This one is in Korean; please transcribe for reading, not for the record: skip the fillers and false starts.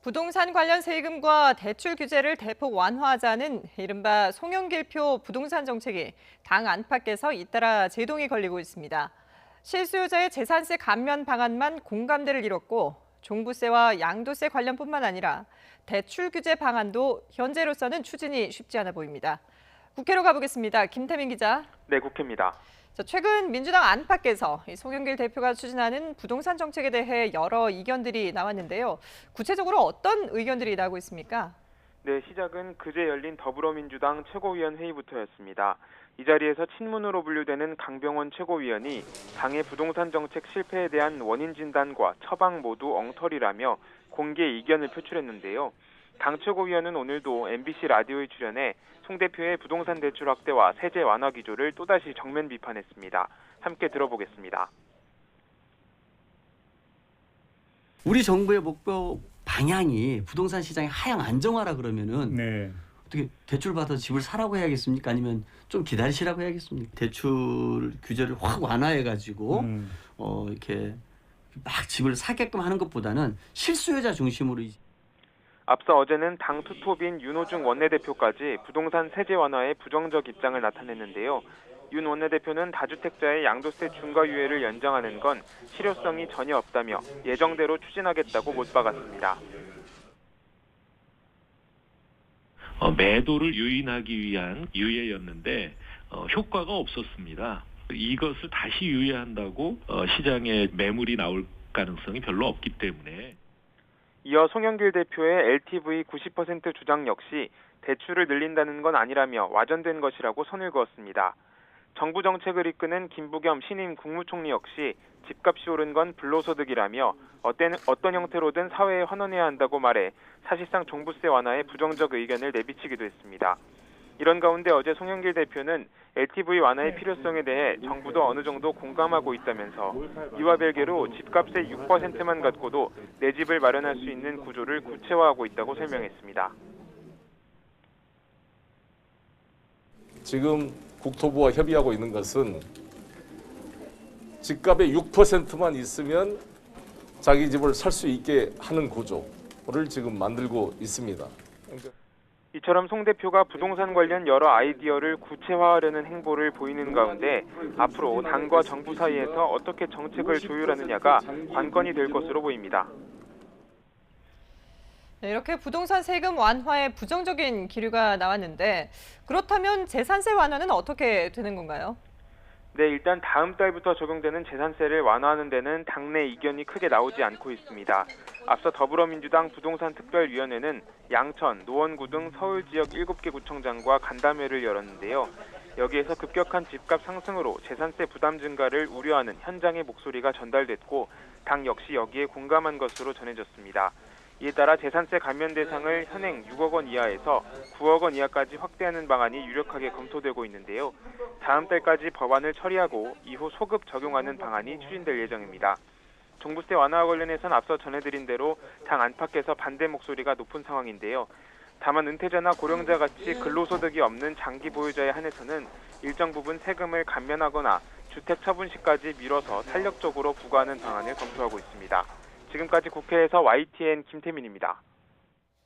부동산 관련 세금과 대출 규제를 대폭 완화하자는 이른바 송영길표 부동산 정책이 당 안팎에서 잇따라 제동이 걸리고 있습니다. 실수요자의 재산세 감면 방안만 공감대를 이뤘고 종부세와 양도세 관련뿐만 아니라 대출 규제 방안도 현재로서는 추진이 쉽지 않아 보입니다. 국회로 가보겠습니다. 김태민 기자. 네, 국회입니다. 최근 민주당 안팎에서 송영길 대표가 추진하는 부동산 정책에 대해 여러 의견들이 나왔는데요. 구체적으로 어떤 의견들이 나오고 있습니까? 네, 시작은 그제 열린 더불어민주당 최고위원 회의부터였습니다. 이 자리에서 친문으로 분류되는 강병원 최고위원이 당의 부동산 정책 실패에 대한 원인 진단과 처방 모두 엉터리라며 공개 이견을 표출했는데요. 당 최고위원은 오늘도 MBC 라디오에 출연해 송 대표의 부동산 대출 확대와 세제 완화 기조를 또다시 정면 비판했습니다. 함께 들어보겠습니다. 우리 정부의 목표 방향이 부동산 시장의 하향 안정화라 그러면은 어떻게 대출 받아서 집을 사라고 해야겠습니까? 아니면 좀 기다리시라고 해야겠습니까? 대출 규제를 확 완화해 가지고 이렇게 막 집을 사게끔 하는 것보다는 실수요자 중심으로. 앞서 어제는 당 투톱인 윤호중 원내대표까지 부동산 세제 완화에 부정적 입장을 나타냈는데요. 윤 원내대표는 다주택자의 양도세 중과 유예를 연장하는 건 실효성이 전혀 없다며 예정대로 추진하겠다고 못박았습니다. 매도를 유인하기 위한 유예였는데 효과가 없었습니다. 이것을 다시 유예한다고 시장에 매물이 나올 가능성이 별로 없기 때문에. 이어 송영길 대표의 LTV 90% 주장 역시 대출을 늘린다는 건 아니라며 와전된 것이라고 선을 그었습니다. 정부 정책을 이끄는 김부겸 신임 국무총리 역시 집값이 오른 건 불로소득이라며 어떤 형태로든 사회에 환원해야 한다고 말해 사실상 종부세 완화에 부정적 의견을 내비치기도 했습니다. 이런 가운데 어제 송영길 대표는 LTV 완화의 필요성에 대해 정부도 어느 정도 공감하고 있다면서 이와 별개로 집값의 6%만 갖고도 내 집을 마련할 수 있는 구조를 구체화하고 있다고 설명했습니다. 지금 국토부와 협의하고 있는 것은 집값의 6%만 있으면 자기 집을 살 수 있게 하는 구조를 지금 만들고 있습니다. 이처럼 송 대표가 부동산 관련 여러 아이디어를 구체화하려는 행보를 보이는 가운데 앞으로 당과 정부 사이에서 어떻게 정책을 조율하느냐가 관건이 될 것으로 보입니다. 네, 이렇게 부동산 세금 완화에 부정적인 기류가 나왔는데 그렇다면 재산세 완화는 어떻게 되는 건가요? 네, 일단 다음 달부터 적용되는 재산세를 완화하는 데는 당내 이견이 크게 나오지 않고 있습니다. 앞서 더불어민주당 부동산특별위원회는 양천, 노원구 등 서울 지역 7개 구청장과 간담회를 열었는데요. 여기에서 급격한 집값 상승으로 재산세 부담 증가를 우려하는 현장의 목소리가 전달됐고 당 역시 여기에 공감한 것으로 전해졌습니다. 이에 따라 재산세 감면 대상을 현행 6억 원 이하에서 9억 원 이하까지 확대하는 방안이 유력하게 검토되고 있는데요. 다음 달까지 법안을 처리하고 이후 소급 적용하는 방안이 추진될 예정입니다. 종부세 완화와 관련해서는 앞서 전해드린 대로 당 안팎에서 반대 목소리가 높은 상황인데요. 다만 은퇴자나 고령자 같이 근로소득이 없는 장기 보유자에 한해서는 일정 부분 세금을 감면하거나 주택 처분 시까지 미뤄서 탄력적으로 부과하는 방안을 검토하고 있습니다. 지금까지 국회에서 YTN 김태민입니다.